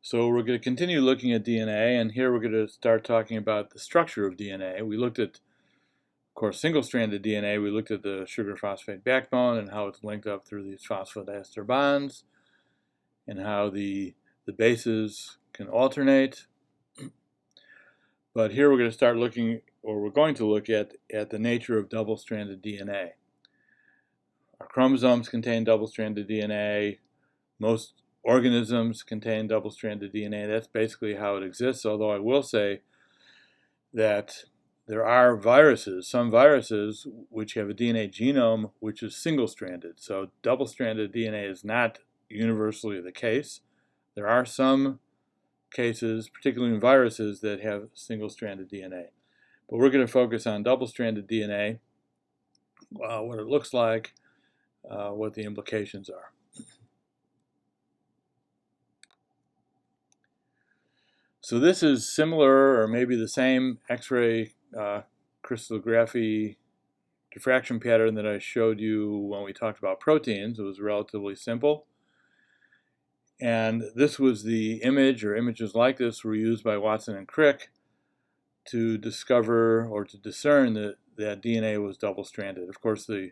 So we're going to continue looking at DNA, and here we're going to start talking about the structure of DNA. We looked at, of course, single-stranded DNA. We looked at the sugar-phosphate backbone and how it's linked up through these phosphodiester bonds and how the bases can alternate. But here we're going to start looking, or we're going to look at the nature of double-stranded DNA. Our chromosomes contain double-stranded DNA. Most organisms contain double-stranded DNA. That's basically how it exists, although I will say that there are viruses, some viruses, which have a DNA genome which is single-stranded. So double-stranded DNA is not universally the case. There are some cases, particularly in viruses, that have single-stranded DNA. But we're going to focus on double-stranded DNA, what it looks like, what the implications are. So this is similar, or maybe the same X-ray crystallography diffraction pattern that I showed you when we talked about proteins. It was relatively simple. And this was the image, or images like this were used by Watson and Crick to discover or to discern that DNA was double-stranded. Of course, the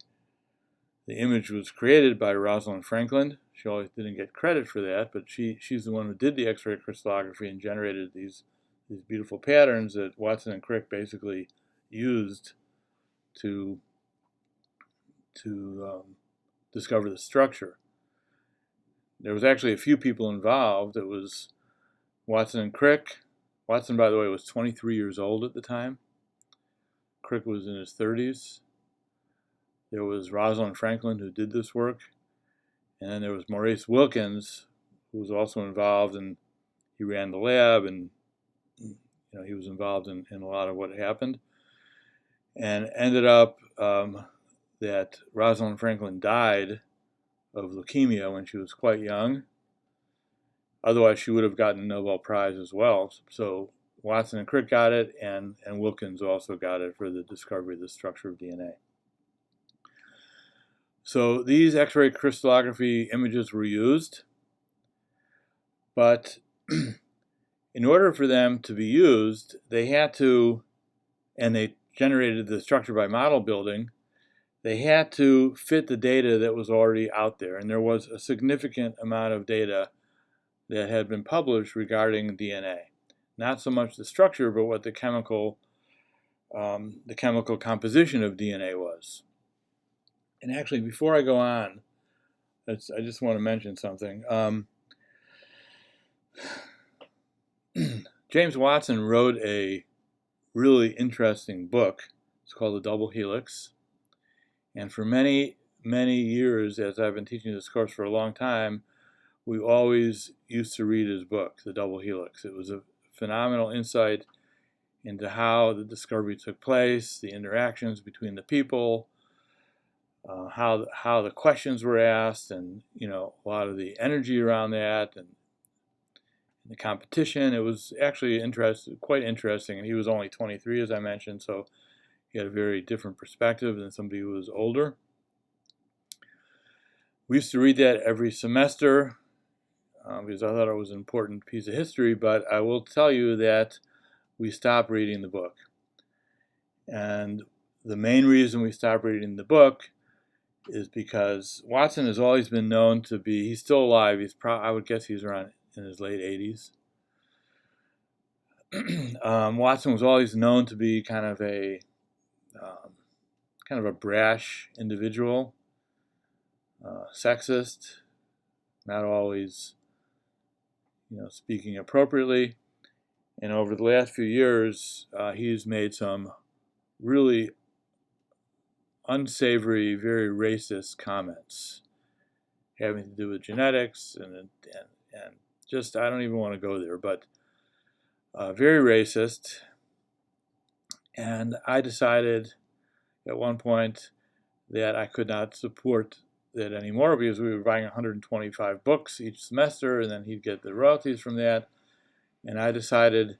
image was created by Rosalind Franklin. She always didn't get credit for that, but she's the one who did the X-ray crystallography and generated these beautiful patterns that Watson and Crick basically used to discover the structure. There was actually a few people involved. It was Watson and Crick. Watson, by the way, was 23 years old at the time. Crick was in his 30s. There was Rosalind Franklin, who did this work. And then there was Maurice Wilkins, who was also involved, and he ran the lab, and he was involved in a lot of what happened. And ended up that Rosalind Franklin died of leukemia when she was quite young. Otherwise, she would have gotten a Nobel Prize as well. So Watson and Crick got it, and Wilkins also got it for the discovery of the structure of DNA. So these X-ray crystallography images were used, but in order for them to be used, they had to, and they generated the structure by model building, they had to fit the data that was already out there. And there was a significant amount of data that had been published regarding DNA. Not so much the structure, but what the chemical composition of DNA was. And actually, before I go on, I just want to mention something. James Watson wrote a really interesting book. It's called The Double Helix. And for many, many years, as I've been teaching this course for a long time, we always used to read his book, The Double Helix. It was a phenomenal insight into how the discovery took place, the interactions between the people, how the questions were asked, and a lot of the energy around that, and the competition. It was actually quite interesting. And he was only 23, as I mentioned, so he had a very different perspective than somebody who was older. We used to read that every semester because I thought it was an important piece of history, but I will tell you that we stopped reading the book. And the main reason we stopped reading the book is because Watson has always been known to be, he's still alive, I would guess he's around in his late 80s. Watson was always known to be kind of a brash individual, sexist, not always speaking appropriately. And over the last few years, he's made some really unsavory, very racist comments having to do with genetics and just, I don't even want to go there, but very racist. And I decided at one point that I could not support that anymore because we were buying 125 books each semester, and then he'd get the royalties from that. And I decided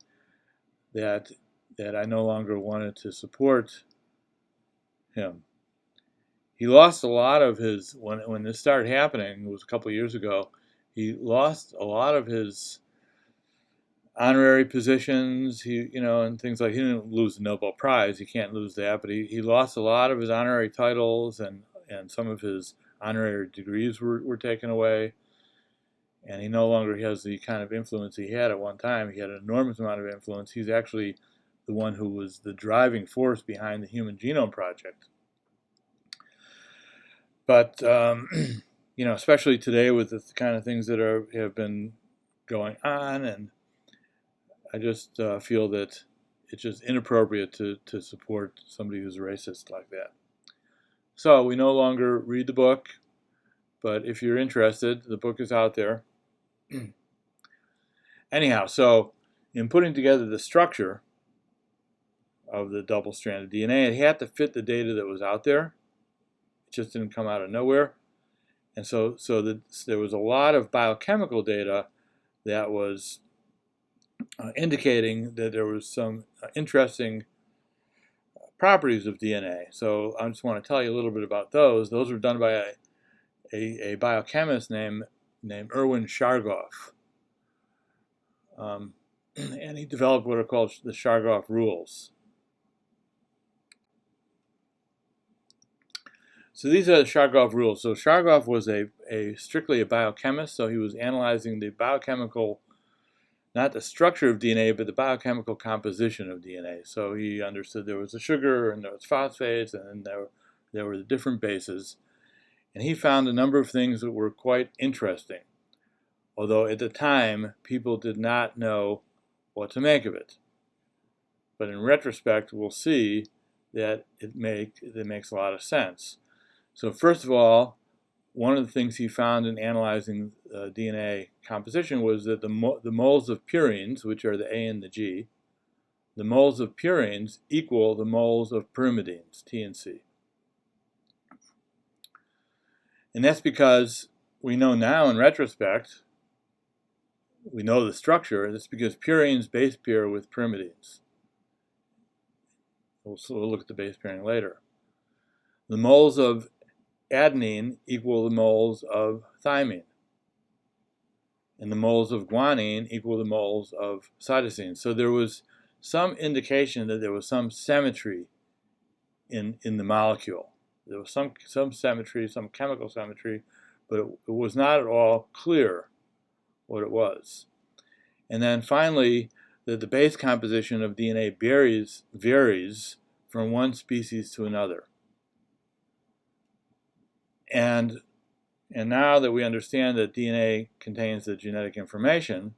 that I no longer wanted to support him. He lost a lot of his, when this started happening, it was a couple of years ago, he lost a lot of his honorary positions, and things like, he didn't lose the Nobel Prize, he can't lose that, but he lost a lot of his honorary titles, and some of his honorary degrees were taken away, and he no longer has the kind of influence he had at one time. He had an enormous amount of influence. He's actually the one who was the driving force behind the Human Genome Project. But especially today with the kind of things that have been going on, and I just feel that it's just inappropriate to support somebody who's racist like that. So we no longer read the book, but if you're interested, the book is out there. Anyhow, so in putting together the structure of the double-stranded DNA, it had to fit the data that was out there. It just didn't come out of nowhere. And so there was a lot of biochemical data that was indicating that there was some interesting properties of DNA. So I just want to tell you a little bit about those. Those were done by a biochemist named Erwin Chargaff. And he developed what are called the Chargaff rules. So these are the Chargaff rules. So Chargaff was strictly a biochemist, so he was analyzing the biochemical, not the structure of DNA, but the biochemical composition of DNA. So he understood there was a sugar, and there was phosphates, and there were the different bases. And he found a number of things that were quite interesting, although at the time people did not know what to make of it. But in retrospect, we'll see that it makes a lot of sense. So first of all, one of the things he found in analyzing DNA composition was that the moles of purines, which are the A and the G, the moles of purines equal the moles of pyrimidines, T and C. And that's because we know now in retrospect, we know the structure, that's because purines base pair with pyrimidines. We'll look at the base pairing later. The moles of adenine equal the moles of thymine, and the moles of guanine equal the moles of cytosine. So there was some indication that there was some symmetry in the molecule. There was some symmetry, some chemical symmetry, but it was not at all clear what it was. And then finally, that the base composition of DNA varies from one species to another. And now that we understand that DNA contains the genetic information,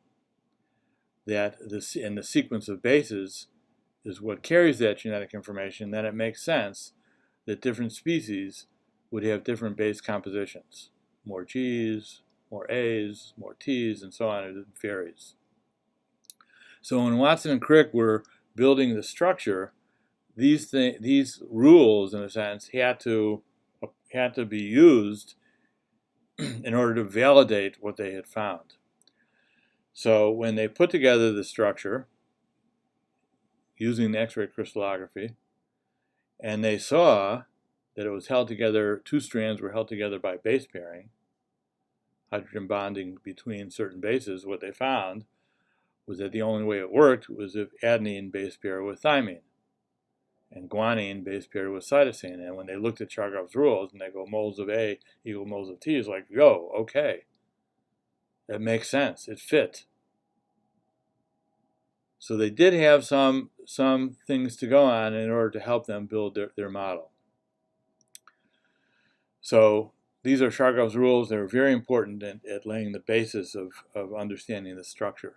that and the sequence of bases is what carries that genetic information, then it makes sense that different species would have different base compositions. More G's, more A's, more T's, and so on. It varies. So when Watson and Crick were building the structure, these rules, in a sense, had to be used in order to validate what they had found. So when they put together the structure using the X-ray crystallography, and they saw that it was held together, two strands were held together by base pairing, hydrogen bonding between certain bases, what they found was that the only way it worked was if adenine base pair with thymine, and guanine base paired with cytosine. And when they looked at Chargaff's rules and they go moles of A equal moles of T, it's like, yo, okay, that makes sense. It fit. So they did have some things to go on in order to help them build their model. So these are Chargaff's rules. They're very important at laying the basis of understanding the structure.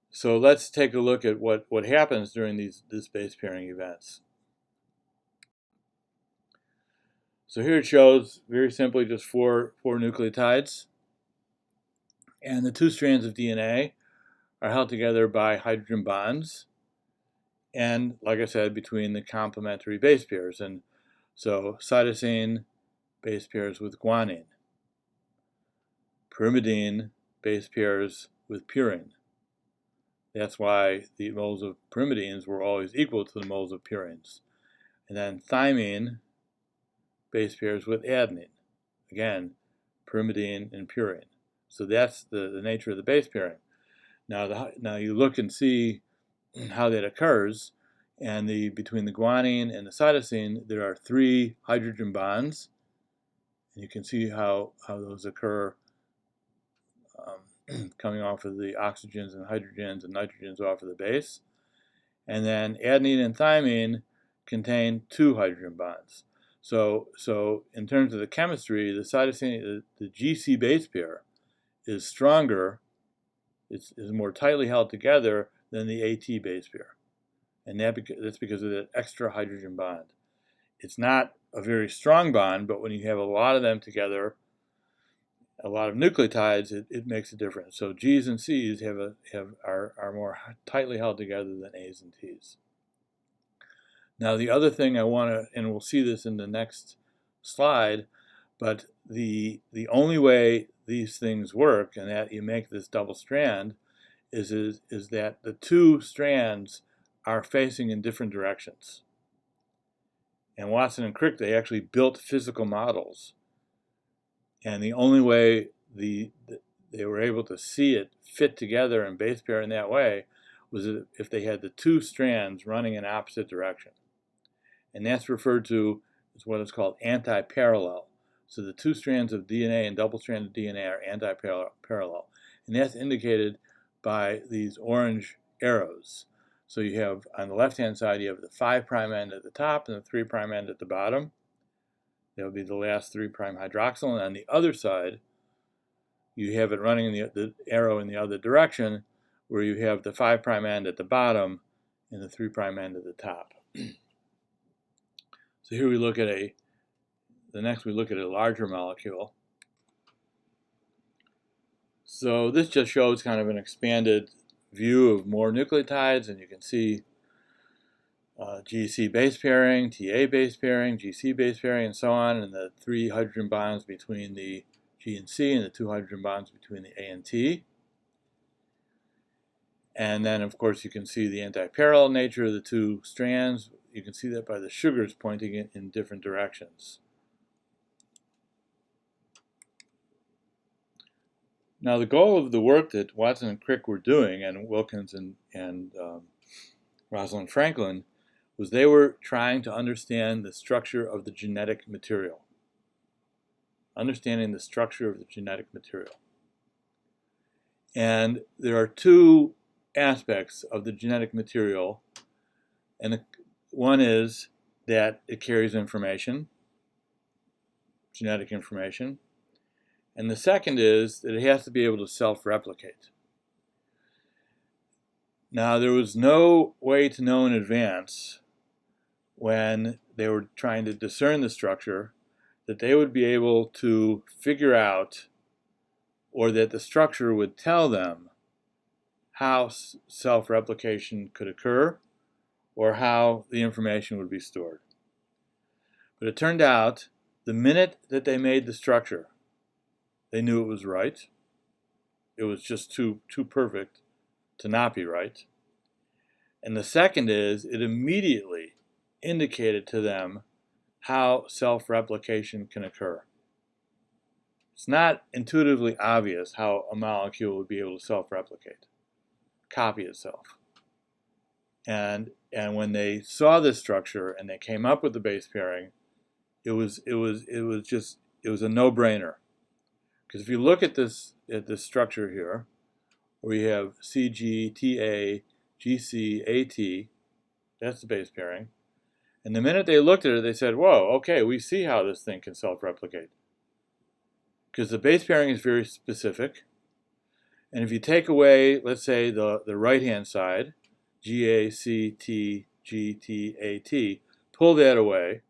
So let's take a look at what happens during these base pairing events. So here it shows, very simply, just four nucleotides. And the two strands of DNA are held together by hydrogen bonds. And, like I said, between the complementary base pairs. And so cytosine base pairs with guanine. Pyrimidine base pairs with purine. That's why the moles of pyrimidines were always equal to the moles of purines. And then thymine base pairs with adenine. Again, pyrimidine and purine. So that's the nature of the base pairing. Now you look and see how that occurs, and between the guanine and the cytosine, there are 3 hydrogen bonds, and you can see how those occur coming off of the oxygens and hydrogens and nitrogens off of the base. And then adenine and thymine contain 2 hydrogen bonds. So in terms of the chemistry, the cytosine, the GC base pair is stronger, is more tightly held together than the AT base pair. And that's because of that extra hydrogen bond. It's not a very strong bond, but when you have a lot of them together, a lot of nucleotides, it makes a difference. So G's and C's are more tightly held together than A's and T's. Now the other thing I want to, and we'll see this in the next slide, but the only way these things work and that you make this double strand is that the 2 strands are facing in different directions. And Watson and Crick, they actually built physical models. And the only way they were able to see it fit together and base pair in that way was if they had the 2 strands running in opposite direction. And that's referred to as what is called anti-parallel. So the 2 strands of DNA and double-stranded DNA are anti-parallel. And that's indicated by these orange arrows. So you have, on the left-hand side, you have the 5' end at the top and the 3' end at the bottom. That would be the last 3' hydroxyl. And on the other side, you have it running in the arrow in the other direction, where you have the 5' end at the bottom and the 3' end at the top. So here we look at next we look at a larger molecule. So this just shows kind of an expanded view of more nucleotides, and you can see GC base pairing, TA base pairing, GC base pairing, and so on, and the 3 hydrogen bonds between the G and C and the 2 hydrogen bonds between the A and T. And then, of course, you can see the anti-parallel nature of the 2 strands. You can see that by the sugars pointing in different directions. Now, the goal of the work that Watson and Crick were doing, and Wilkins and Rosalind Franklin, was they were trying to understand the structure of the genetic material. Understanding the structure of the genetic material. And there are 2 aspects of the genetic material, and one is that it carries information, genetic information, and the second is that it has to be able to self-replicate. Now, there was no way to know in advance when they were trying to discern the structure that they would be able to figure out, or that the structure would tell them how self-replication could occur or how the information would be stored. But it turned out the minute that they made the structure, they knew it was right. It was just too perfect to not be right. And the second is, it immediately indicated to them how self-replication can occur. It's not intuitively obvious how a molecule would be able to self-replicate, copy itself. And when they saw this structure and they came up with the base pairing, it was a no-brainer. Because if you look at this structure here, where you have CG, TA, GC, AT, that's the base pairing. And the minute they looked at it, they said, whoa, okay, we see how this thing can self-replicate. Because the base pairing is very specific. And if you take away, let's say, the right-hand side, GACT, GTAT, pull that away,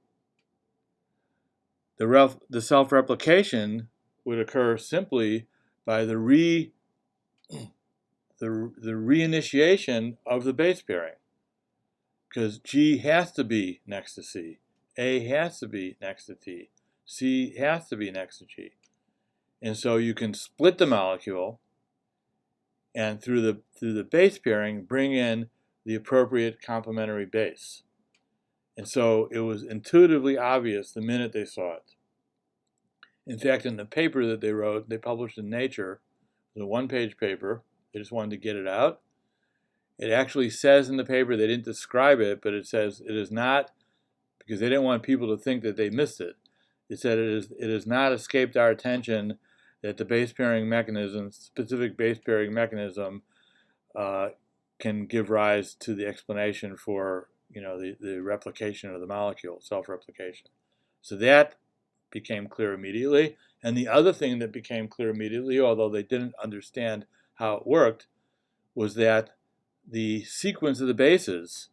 the self-replication would occur simply by the reinitiation of the base pairing. Because G has to be next to C, A has to be next to T, C has to be next to G. And so you can split the molecule and through the base pairing bring in the appropriate complementary base. And so it was intuitively obvious the minute they saw it. In fact, in the paper that they wrote, they published in Nature, it was a 1-page paper. They just wanted to get it out. It actually says in the paper, they didn't describe it, but it says it is not, because they didn't want people to think that they missed it. It said it has not escaped our attention that the base pairing mechanism, specific base pairing mechanism, can give rise to the explanation for the replication of the molecule, self-replication. So that became clear immediately. And the other thing that became clear immediately, although they didn't understand how it worked, was that the sequence of the bases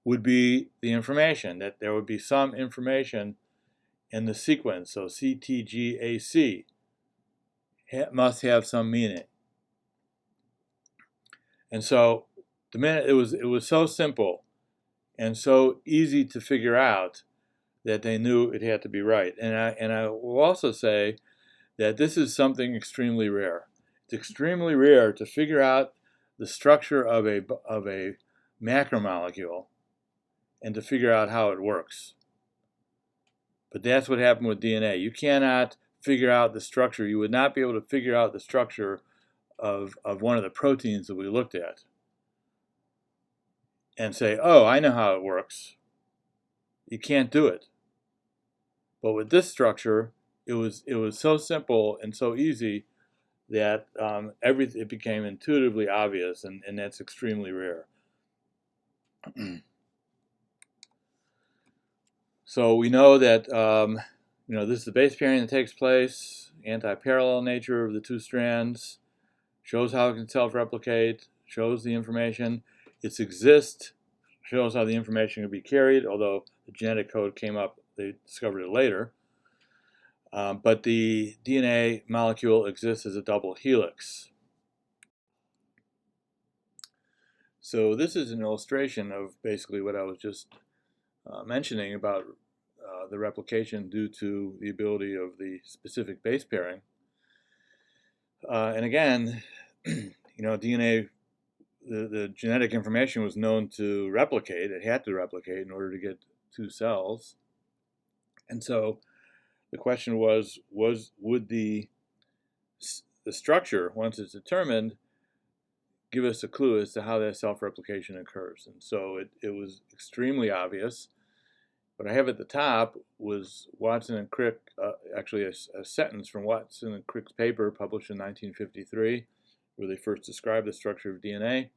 would be the information, that there would be some information in the sequence. So CTGAC must have some meaning. And so the minute it was so simple and so easy to figure out that they knew it had to be right. And I will also say that this is something extremely rare. It's extremely rare to figure out the structure of a macromolecule and to figure out how it works. But that's what happened with DNA. You cannot figure out the structure. You would not be able to figure out the structure of one of the proteins that we looked at and say, oh, I know how it works. You can't do it. But with this structure, it was so simple and so easy that it became intuitively obvious, and that's extremely rare. So we know that this is the base pairing that takes place, anti-parallel nature of the two strands, shows how it can self-replicate, shows the information. Its exist shows how the information can be carried, although the genetic code came up, they discovered it later. But the DNA molecule exists as a double helix. So this is an illustration of basically what I was just mentioning about the replication due to the ability of the specific base pairing. And again, DNA, the genetic information was known to replicate. It had to replicate in order to get two cells. And so the question was would the structure, once it's determined, give us a clue as to how that self-replication occurs? And so it was extremely obvious. What I have at the top was Watson and Crick, actually a sentence from Watson and Crick's paper published in 1953, where they first described the structure of DNA.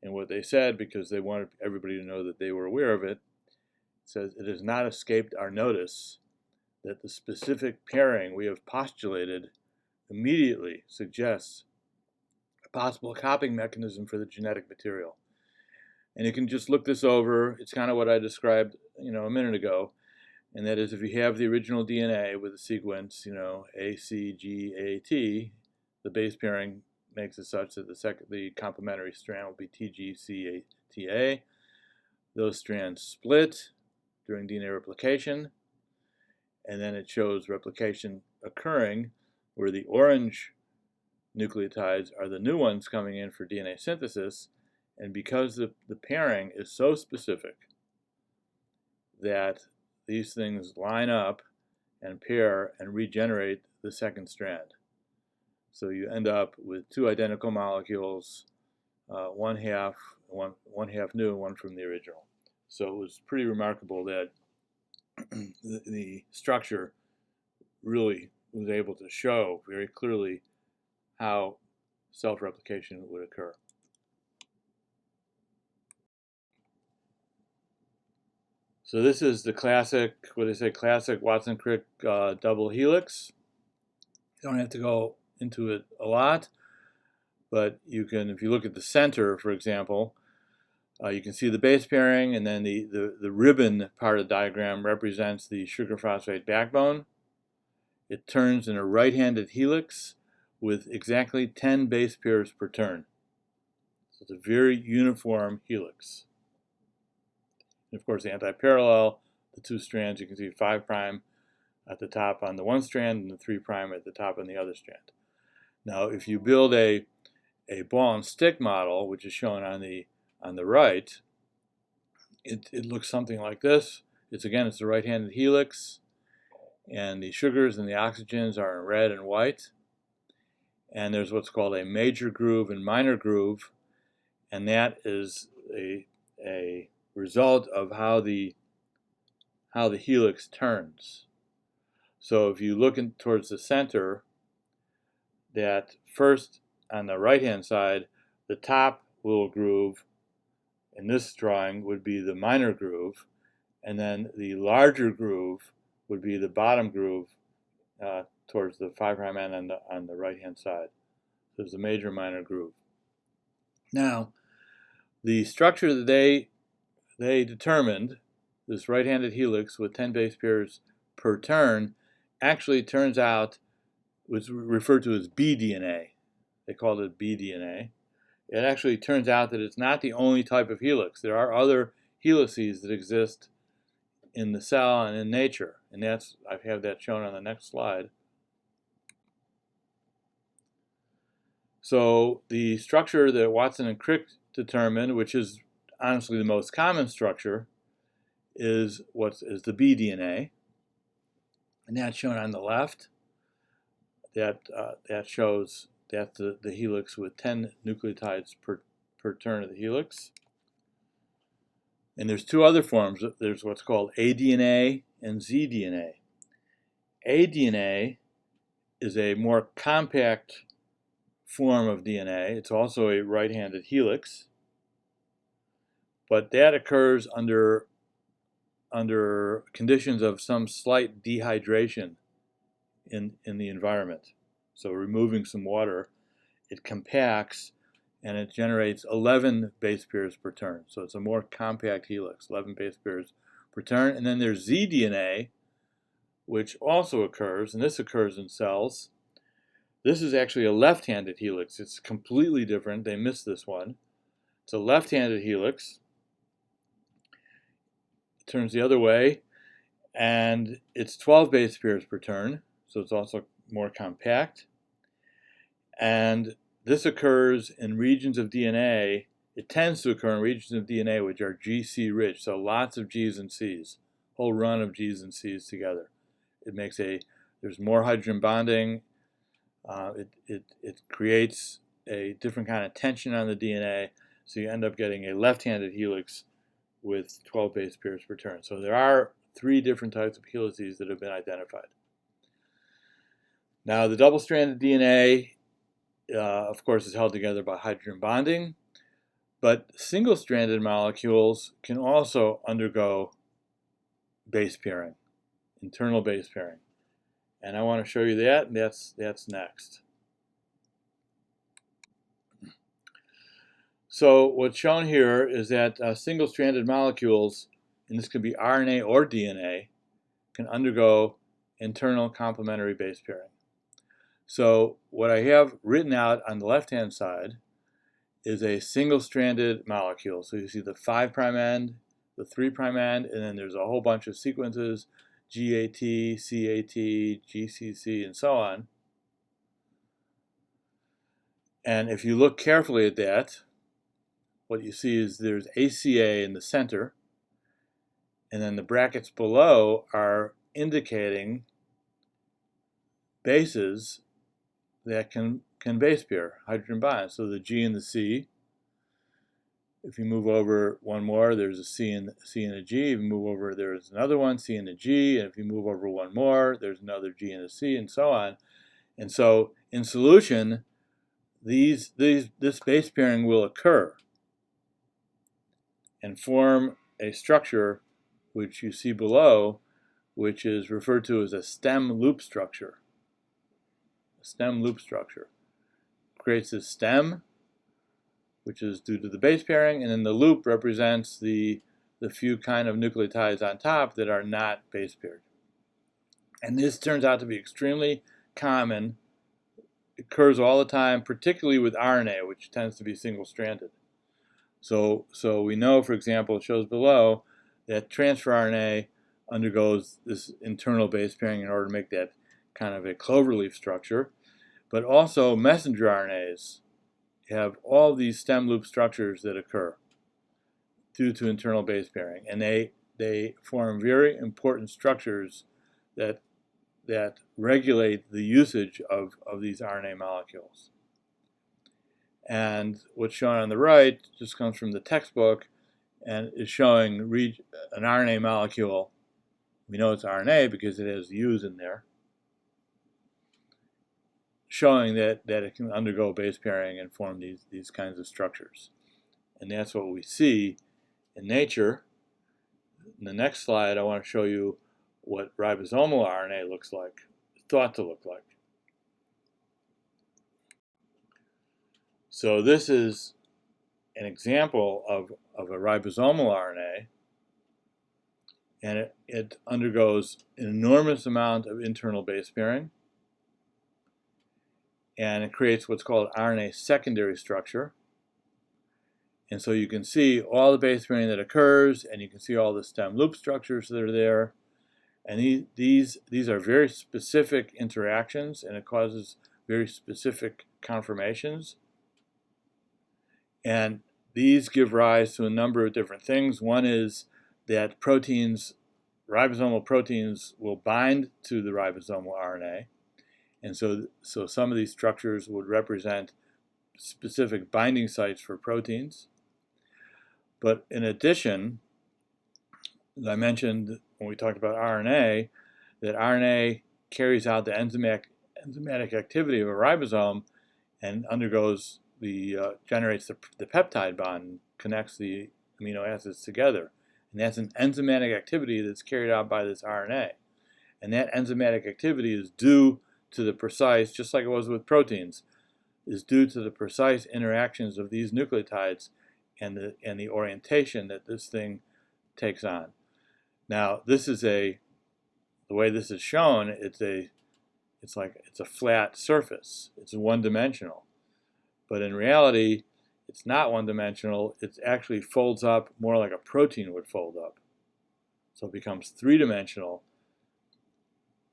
And what they said, because they wanted everybody to know that they were aware of it, says, it has not escaped our notice that the specific pairing we have postulated immediately suggests a possible copying mechanism for the genetic material. And you can just look this over. It's kind of what I described, a minute ago, and that is if you have the original DNA with the sequence, A, C, G, A, T, the base pairing makes it such that the complementary strand will be T, G, C, A, T, A. Those strands split during DNA replication, and then it shows replication occurring where the orange nucleotides are the new ones coming in for DNA synthesis. And because the pairing is so specific that these things line up and pair and regenerate the second strand. So you end up with two identical molecules, one half new and one from the original. So it was pretty remarkable that the structure really was able to show very clearly how self-replication would occur. So this is the classic, classic Watson-Crick double helix. You don't have to go into it a lot, but you can, if you look at the center, for example, you can see the base pairing, and then the ribbon part of the diagram represents the sugar phosphate backbone. It turns in a right-handed helix with exactly 10 base pairs per turn. So it's a very uniform helix. And of course, the anti-parallel, the two strands, you can see 5' at the top on the one strand and the 3' at the top on the other strand. Now, if you build a ball and stick model, which is shown on the right, it looks something like this. It's the right-handed helix, and the sugars and the oxygens are in red and white. and there's what's called a major groove and minor groove, and that is a result of how the helix turns. So if you look towards the center, that first on the right-hand side, the top little groove in this drawing would be the minor groove, and then the larger groove would be the bottom groove towards the 5' end on the right-hand side. So there's a major minor groove. Now, the structure that they determined, this right-handed helix with 10 base pairs per turn, actually turns out was referred to as BDNA. They called it BDNA. It actually turns out that it's not the only type of helix. There are other helices that exist in the cell and in nature, and I have that shown on the next slide. So the structure that Watson and Crick determined, which is honestly the most common structure, is the BDNA, and that's shown on the left. That shows that the helix with 10 nucleotides per turn of the helix. And there's two other forms. There's what's called aDNA and zDNA. aDNA is a more compact form of DNA. It's also a right-handed helix, but that occurs under conditions of some slight dehydration in the environment. So removing some water, it compacts and it generates 11 base pairs per turn. So it's a more compact helix, 11 base pairs per turn. And then there's zDNA, which also occurs, and this occurs in cells. This is actually a left-handed helix. It's completely different. They missed this one. It's a left-handed helix. It turns the other way, and it's 12 base pairs per turn, so it's also more compact. And this occurs in regions of DNA. It tends to occur in regions of DNA which are GC rich, so lots of G's and C's, whole run of G's and C's together. It makes there's more hydrogen bonding. It creates a different kind of tension on the DNA, so you end up getting a left-handed helix with 12 base pairs per turn. So there are 3 different types of helices that have been identified. Now, the double-stranded DNA, of course, is held together by hydrogen bonding, but single-stranded molecules can also undergo base pairing, internal base pairing. And I want to show you that, and that's next. So what's shown here is that single-stranded molecules, and this could be RNA or DNA, can undergo internal complementary base pairing. So what I have written out on the left-hand side is a single-stranded molecule. So you see the 5' end, the 3' end, and then there's a whole bunch of sequences, GAT, CAT, GCC, and so on. And if you look carefully at that, what you see is there's ACA in the center, and then the brackets below are indicating bases that can base pair, hydrogen bonds. So the G and the C. If you move over one more, there's a C and a G. If you move over, there's another one, C and a G. And if you move over one more, there's another G and a C, and so on. And so in solution, this base pairing will occur and form a structure which you see below, which is referred to as a stem loop structure. A stem loop structure creates a stem, which is due to the base pairing, and then the loop represents the few kind of nucleotides on top that are not base paired. And this turns out to be extremely common. It occurs all the time, particularly with RNA, which tends to be single-stranded. So we know, for example, it shows below that transfer RNA undergoes this internal base pairing in order to make that kind of a cloverleaf structure. But also messenger RNAs have all these stem loop structures that occur due to internal base pairing, and they form very important structures that that regulate the usage of these RNA molecules. And what's shown on the right just comes from the textbook and is showing an RNA molecule. We know it's RNA because it has U's in there, showing that it can undergo base pairing and form these kinds of structures. And that's what we see in nature. In the next slide, I want to show you what ribosomal RNA looks like, thought to look like. So this is an example of a ribosomal RNA, and it undergoes an enormous amount of internal base pairing, and it creates what's called RNA secondary structure. And so you can see all the base pairing that occurs, and you can see all the stem loop structures that are there. And these are very specific interactions, and it causes very specific conformations. And these give rise to a number of different things. One is that ribosomal proteins will bind to the ribosomal RNA. And so some of these structures would represent specific binding sites for proteins. But in addition, as I mentioned when we talked about RNA, that RNA carries out the enzymatic activity of a ribosome and generates the peptide bond, connects the amino acids together. And that's an enzymatic activity that's carried out by this RNA. And that enzymatic activity is due to the precise, just like it was with proteins, is due to the precise interactions of these nucleotides and the orientation that this thing takes on. Now, the way this is shown, it's a flat surface. It's one-dimensional. But in reality, it's not one-dimensional. It actually folds up more like a protein would fold up. So it becomes three-dimensional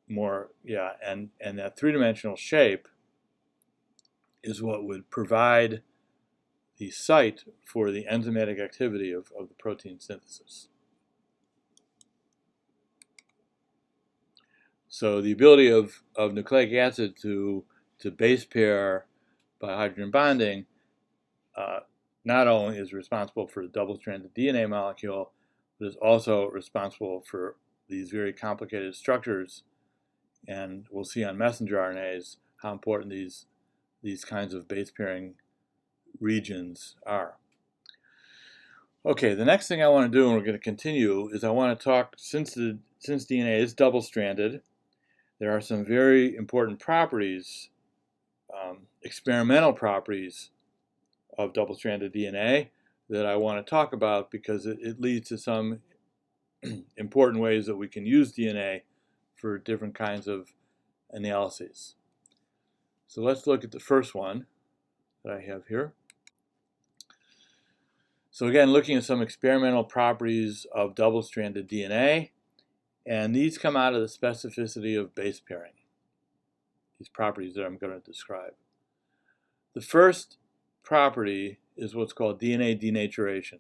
and that three-dimensional shape is what would provide the site for the enzymatic activity of the protein synthesis. So the ability of nucleic acid to base pair by hydrogen bonding not only is responsible for the double-stranded DNA molecule, but is also responsible for these very complicated structures. And we'll see on messenger RNAs how important these kinds of base pairing regions are. Okay, the next thing I want to do, and we're going to continue, is I want to talk, since DNA is double-stranded, there are some very important properties, experimental properties of double-stranded DNA that I want to talk about because it leads to some important ways that we can use DNA for different kinds of analyses. So let's look at the first one that I have here. So again, looking at some experimental properties of double-stranded DNA, and these come out of the specificity of base pairing, these properties that I'm going to describe. The first property is what's called DNA denaturation.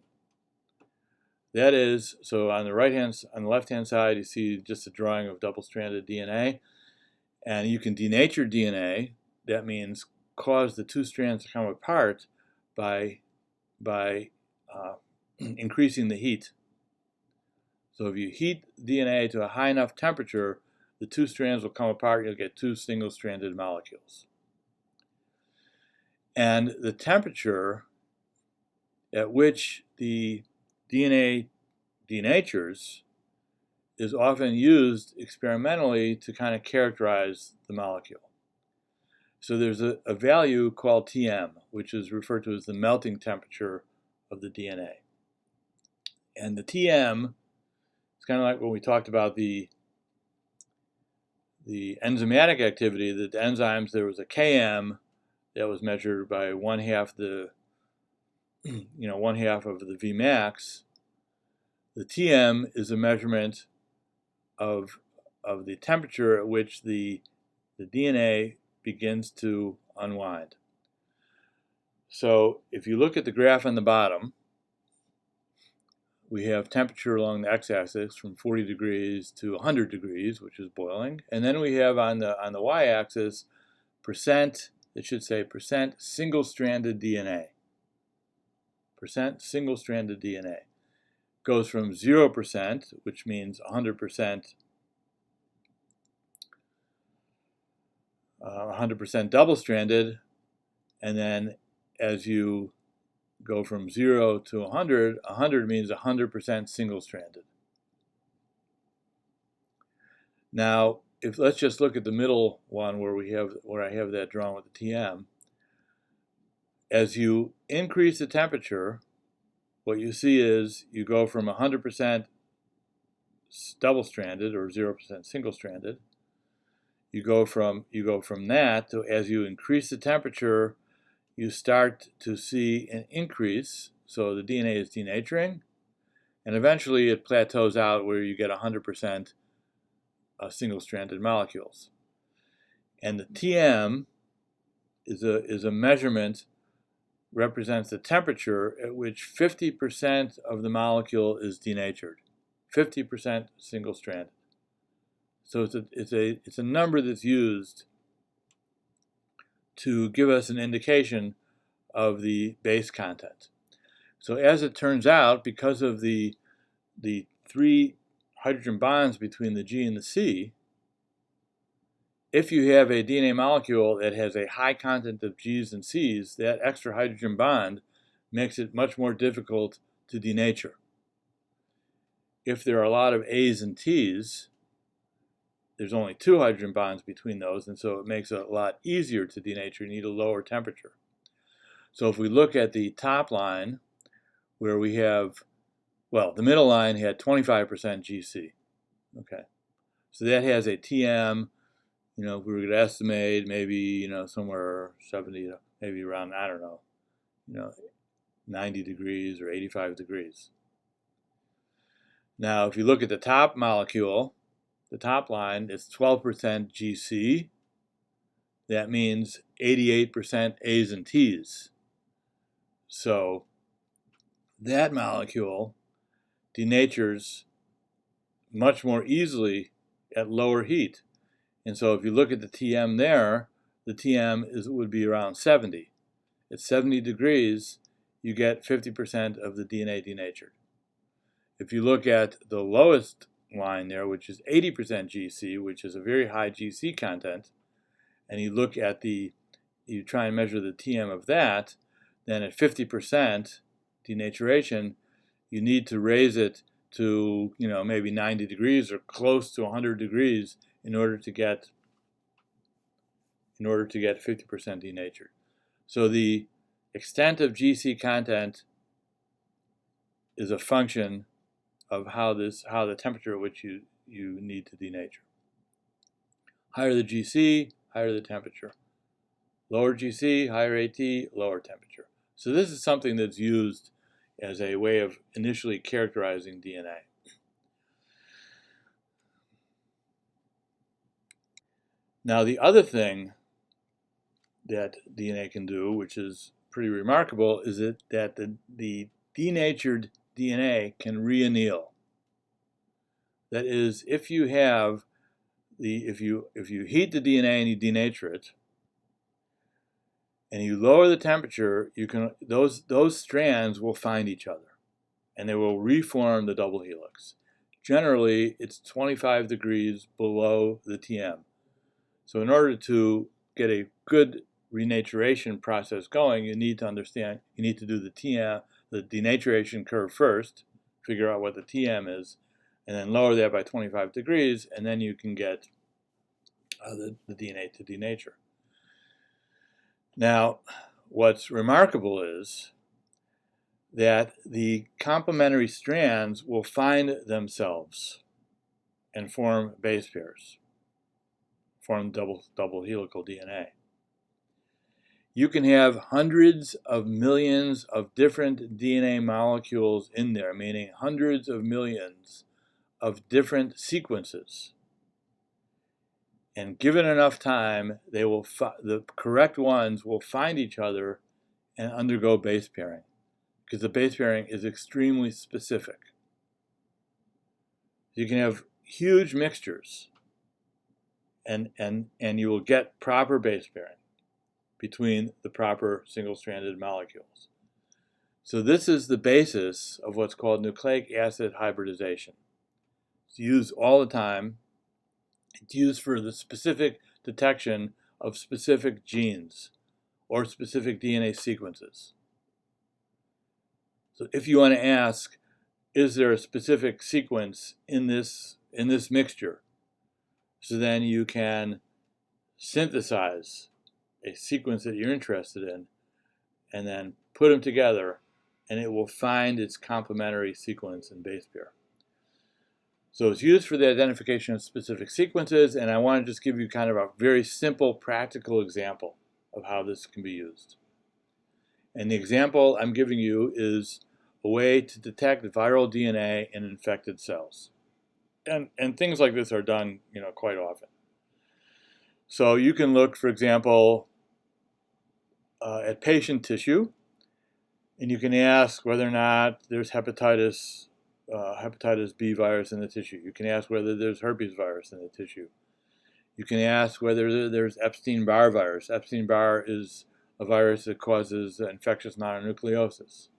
That is, so on the left-hand side, you see just a drawing of double-stranded DNA, and you can denature DNA. That means cause the two strands to come apart by increasing the heat. So if you heat DNA to a high enough temperature, the two strands will come apart, and you'll get two single-stranded molecules. And the temperature at which the DNA denatures is often used experimentally to kind of characterize the molecule. So there's a value called Tm, which is referred to as the melting temperature of the DNA. And the Tm, it's kind of like when we talked about the enzymatic activity, that the enzymes, there was a Km that was measured by one half of the Vmax. The Tm is a measurement of the temperature at which the DNA begins to unwind. So if you look at the graph on the bottom, we have temperature along the x-axis from 40 degrees to 100 degrees, which is boiling. And then we have on the y-axis percent, it should say percent single-stranded DNA. Percent single-stranded DNA. Goes from 0%, which means 100% 100% double-stranded, and then as you go from 0 to 100, 100 means 100% single-stranded. Now, let's just look at the middle one where I have that drawn with the TM. As you increase the temperature, what you see is you go from 100% double-stranded or 0% single-stranded. You go from that to, as you increase the temperature, you start to see an increase. So the DNA is denaturing, and eventually it plateaus out where you get 100% single-stranded molecules. And the TM is a measurement, represents the temperature at which 50% of the molecule is denatured, 50% single-stranded. So it's a number that's used to give us an indication of the base content. So as it turns out, because of the 3 hydrogen bonds between the G and the C, if you have a DNA molecule that has a high content of G's and C's, that extra hydrogen bond makes it much more difficult to denature. If there are a lot of A's and T's, there's only 2 hydrogen bonds between those, and so it makes it a lot easier to denature. You need a lower temperature. So if we look at the top line, where we have, well, the middle line had 25% GC. Okay, so that has a TM. If we were going to estimate, maybe somewhere 70, maybe around, I don't know, 90 degrees or 85 degrees. Now, if you look at the top molecule, the top line is 12% GC. That means 88% A's and T's. So that molecule denatures much more easily at lower heat. And so if you look at the TM there, the TM would be around 70. At 70 degrees, you get 50% of the DNA denatured. If you look at the lowest line there, which is 80% GC, which is a very high GC content, and you look at you try and measure the TM of that, then at 50% denaturation, you need to raise it to maybe 90 degrees or close to 100 degrees in order to get 50% denatured. So the extent of GC content is a function of how the temperature at which you need to denature. Higher the GC, higher the temperature. Lower GC, higher AT, lower temperature. So this is something that's used as a way of initially characterizing DNA. Now the other thing that DNA can do, which is pretty remarkable, is that the denatured DNA can reanneal. That is, if you heat the DNA and you denature it, and you lower the temperature, those strands will find each other, and they will reform the double helix. Generally, it's 25 degrees below the TM. So in order to get a good renaturation process going, you need to do the TM, the denaturation curve first, figure out what the TM is, and then lower that by 25 degrees, and then you can get the DNA to denature. Now, what's remarkable is that the complementary strands will find themselves and form base pairs, form double helical DNA. You can have hundreds of millions of different DNA molecules in there, meaning hundreds of millions of different sequences. And given enough time, the correct ones will find each other and undergo base pairing, because the base pairing is extremely specific. You can have huge mixtures, and you will get proper base pairing between the proper single-stranded molecules. So this is the basis of what's called nucleic acid hybridization. It's used all the time. It's used for the specific detection of specific genes or specific DNA sequences. So if you want to ask, is there a specific sequence in this mixture? So then you can synthesize a sequence that you're interested in and then put them together, and it will find its complementary sequence and base pair. So it's used for the identification of specific sequences, and I want to just give you kind of a very simple, practical example of how this can be used. And the example I'm giving you is a way to detect viral DNA in infected cells. And things like this are done, quite often. So you can look, for example, at patient tissue, and you can ask whether or not there's hepatitis B virus in the tissue. You can ask whether there's herpes virus in the tissue. You can ask whether there's Epstein-Barr virus. Epstein-Barr is a virus that causes infectious mononucleosis.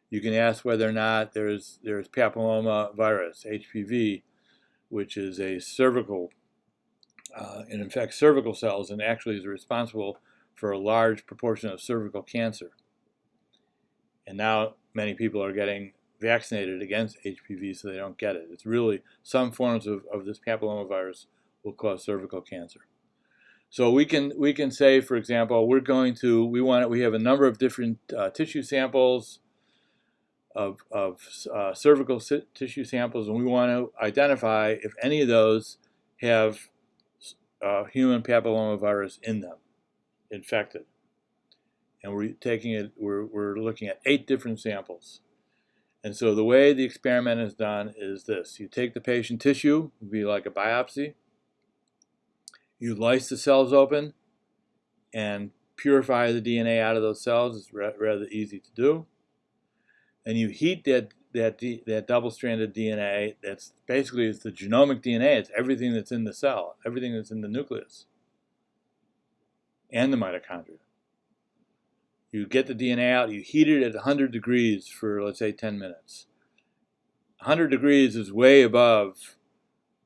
You can ask whether or not there's papilloma virus, HPV, which is a cervical, it infects cervical cells and actually is responsible for a large proportion of cervical cancer. And now many people are getting vaccinated against HPV so they don't get it. It's really some forms of this papillomavirus will cause cervical cancer. So we can say, for example, we have a number of different tissue samples of cervical tissue samples, and we want to identify if any of those have human papillomavirus in them, infected. And we're looking at 8 different samples. And so the way the experiment is done is this. You take the patient tissue, it would be like a biopsy. You lyse the cells open and purify the DNA out of those cells. It's rather easy to do. And you heat that double-stranded DNA. That's basically, it's the genomic DNA. It's everything that's in the cell, everything that's in the nucleus and the mitochondria. You get the DNA out, you heat it at 100 degrees for, let's say, 10 minutes. 100 degrees is way above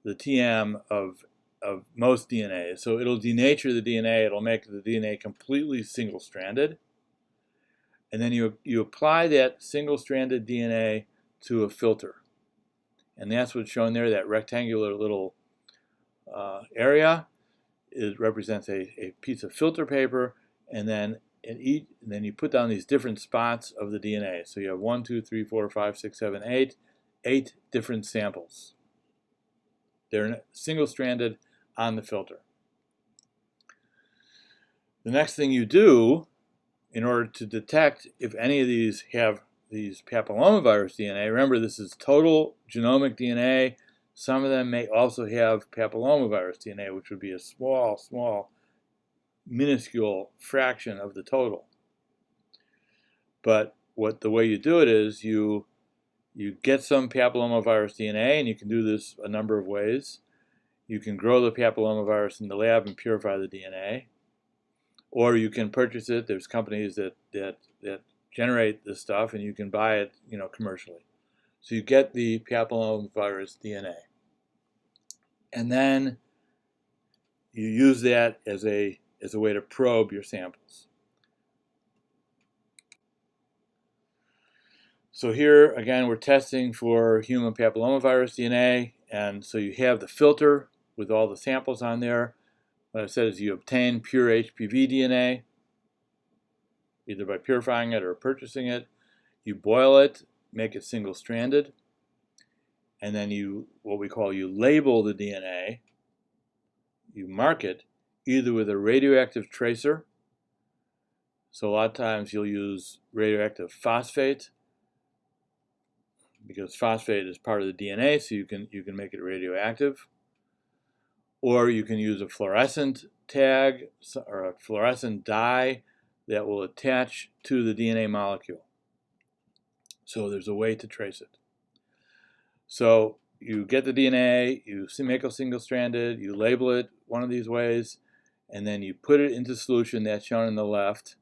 the TM of most DNA. So it'll denature the DNA. It'll make the DNA completely single-stranded. And then you apply that single-stranded DNA to a filter. And that's what's shown there, that rectangular little area. It represents a piece of filter paper, and then you put down these different spots of the DNA. So you have 1, 2, 3, 4, 5, 6, 7, 8 different samples. They're single-stranded on the filter. The next thing you do, in order to detect if any of these have these papillomavirus DNA, remember this is total genomic DNA. Some of them may also have papillomavirus DNA, which would be a small, minuscule fraction of the total. But the way you do it is you get some papillomavirus DNA, and you can do this a number of ways. You can grow the papillomavirus in the lab and purify the DNA, or you can purchase it. There's companies that generate this stuff, and you can buy it, commercially. So you get the papillomavirus DNA, and then you use that as a way to probe your samples. So here again, we're testing for human papillomavirus DNA, and so you have the filter with all the samples on there. What I said is you obtain pure HPV DNA, either by purifying it or purchasing it. You boil it, make it single-stranded, and then you label the DNA. You mark it either with a radioactive tracer. So a lot of times you'll use radioactive phosphate, because phosphate is part of the DNA, so you can make it radioactive. Or you can use a fluorescent tag or a fluorescent dye that will attach to the DNA molecule. So there's a way to trace it. So you get the DNA, you make a single-stranded, you label it one of these ways, and then you put it into solution that's shown on the left.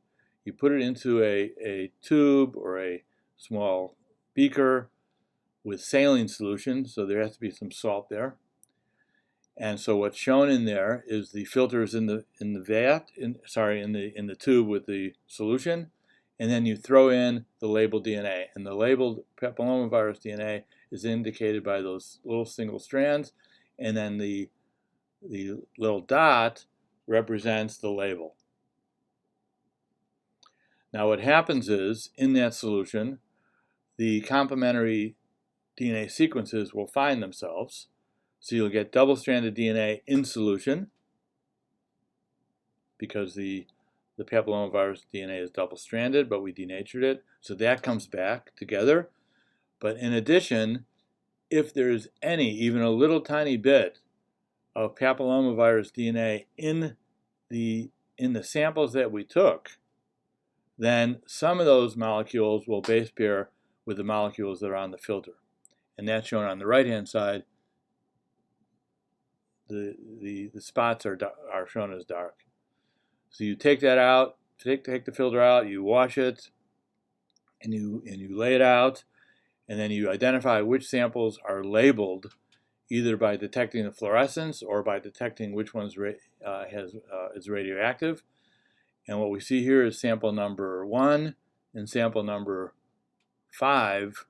You put it into a tube or a small beaker with saline solution, so there has to be some salt there. And so what's shown in there is the filters in the vat, in the tube with the solution, and then you throw in the labeled DNA. And the labeled papillomavirus DNA is indicated by those little single strands, and then the little dot represents the label. Now what happens is, in that solution, the complementary DNA sequences will find themselves. So you'll get double-stranded DNA in solution because the papillomavirus DNA is double-stranded, but we denatured it. So that comes back together. But in addition, if there's any, even a little tiny bit of papillomavirus DNA in the samples that we took, then some of those molecules will base pair with the molecules that are on the filter. And that's shown on the right-hand side. The spots are shown as dark. So you take that out, take the filter out, you wash it, and you lay it out, and then you identify which samples are labeled either by detecting the fluorescence or by detecting which one's is radioactive. And what we see here is sample number 1 and sample number 5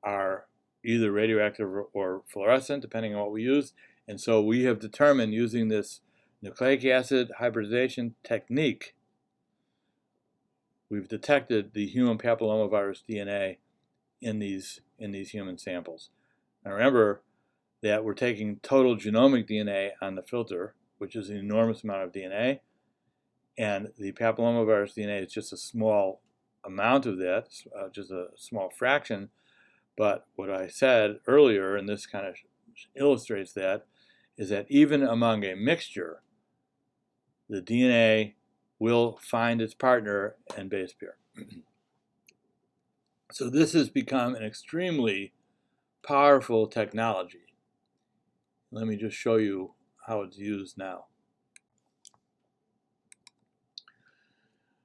are either radioactive or fluorescent, depending on what we use. And so we have determined, using this nucleic acid hybridization technique, we've detected the human papillomavirus DNA in these human samples. Now remember that we're taking total genomic DNA on the filter, which is an enormous amount of DNA, and the papillomavirus DNA is just a small amount of that, just a small fraction. But what I said earlier, and this kind of illustrates that, is that even among a mixture, the DNA will find its partner and base pair. So this has become an extremely powerful technology. Let me just show you how it's used now.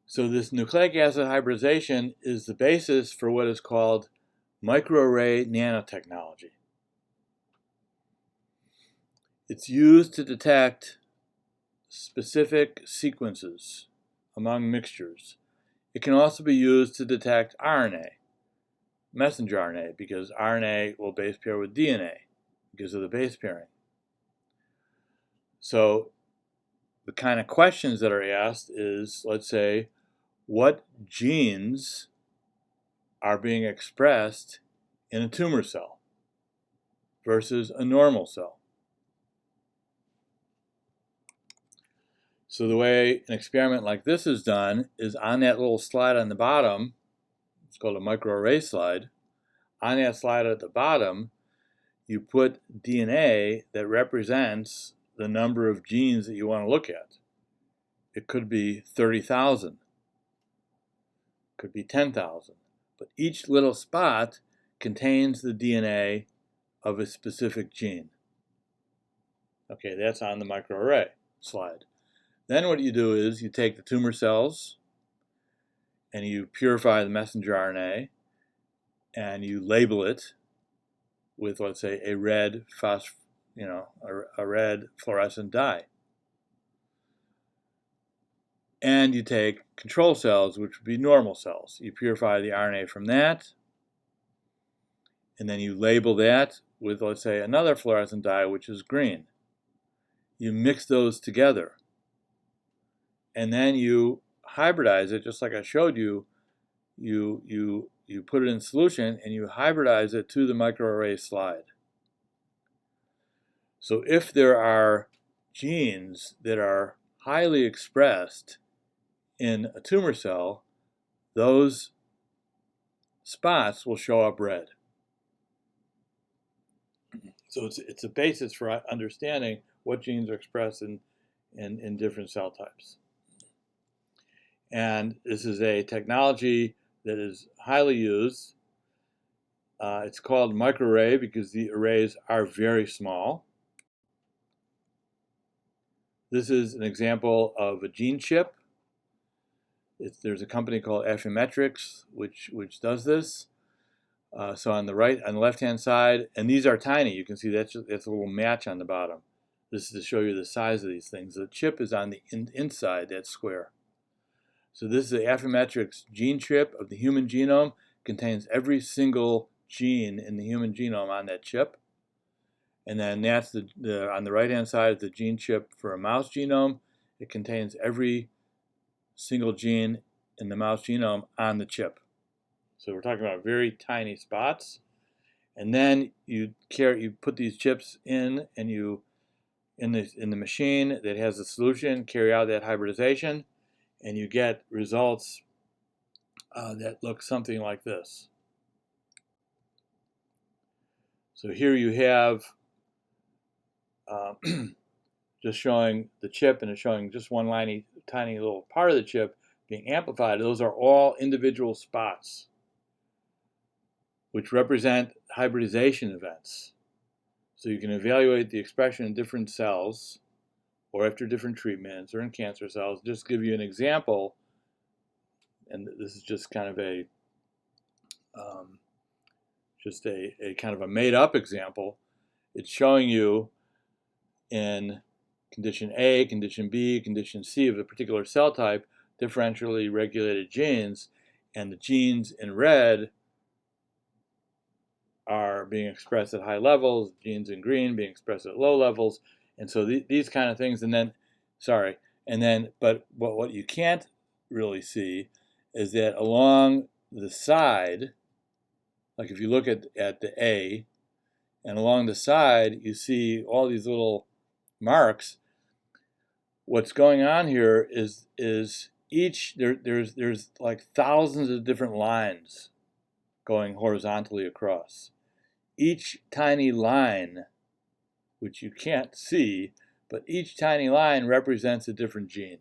So this nucleic acid hybridization is the basis for what is called microarray nanotechnology. It's used to detect specific sequences among mixtures. It can also be used to detect RNA, messenger RNA, because RNA will base pair with DNA because of the base pairing. So the kind of questions that are asked is, let's say, what genes are being expressed in a tumor cell versus a normal cell? So the way an experiment like this is done is on that little slide on the bottom, it's called a microarray slide. On that slide at the bottom, you put DNA that represents the number of genes that you want to look at. It could be 30,000, could be 10,000, but each little spot contains the DNA of a specific gene. Okay, that's on the microarray slide. Then what you do is you take the tumor cells and you purify the messenger RNA and you label it with, let's say, a red a red fluorescent dye. And you take control cells, which would be normal cells. You purify the RNA from that, and then you label that with, let's say, another fluorescent dye, which is green. You mix those together, and then you hybridize it, just like I showed you. You put it in solution, and you hybridize it to the microarray slide. So if there are genes that are highly expressed in a tumor cell, those spots will show up red. So it's a basis for understanding what genes are expressed in different cell types. And this is a technology that is highly used. It's called microarray because the arrays are very small. This is an example of a gene chip. There's a company called Affymetrix which does this. So on the left-hand side, and these are tiny. You can see that's a little match on the bottom. This is to show you the size of these things. The chip is on the inside, that square. So this is the Affymetrix gene chip of the human genome. Contains every single gene in the human genome on that chip. And then that's on the right-hand side is the gene chip for a mouse genome. It contains every single gene in the mouse genome on the chip. So we're talking about very tiny spots. And then you put these chips in, and you in the machine that has the solution, carry out that hybridization, and you get results that look something like this. So here you have just showing the chip, and it's showing just one tiny little part of the chip being amplified. Those are all individual spots which represent hybridization events. So you can evaluate the expression in different cells or after different treatments or in cancer cells. Just give you an example, and this is just kind of a kind of a made-up example. It's showing you in condition A, condition B, condition C of a particular cell type, differentially regulated genes, and the genes in red are being expressed at high levels, genes in green being expressed at low levels, and so these kind of things. And then, but what you can't really see is that along the side, like if you look at the A, and along the side you see all these little marks. What's going on here is there's like thousands of different lines going horizontally across. Each tiny line, which you can't see, but each tiny line represents a different gene.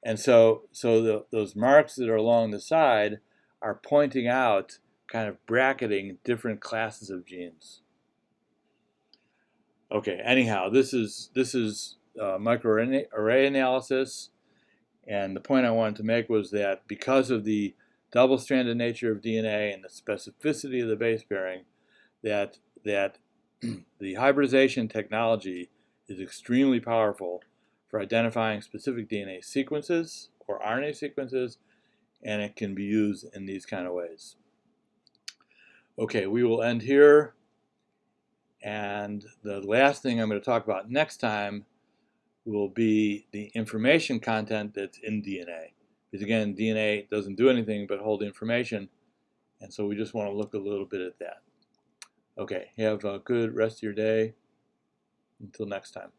And so those marks that are along the side are pointing out, kind of bracketing different classes of genes. Okay, anyhow, this is microarray analysis, and the point I wanted to make was that because of the double-stranded nature of DNA and the specificity of the base pairing, that the hybridization technology is extremely powerful for identifying specific DNA sequences or RNA sequences, and it can be used in these kind of ways. Okay, we will end here, and the last thing I'm going to talk about next time will be the information content that's in DNA. Because again, DNA doesn't do anything but hold information, and so we just want to look a little bit at that. Okay, have a good rest of your day. Until next time.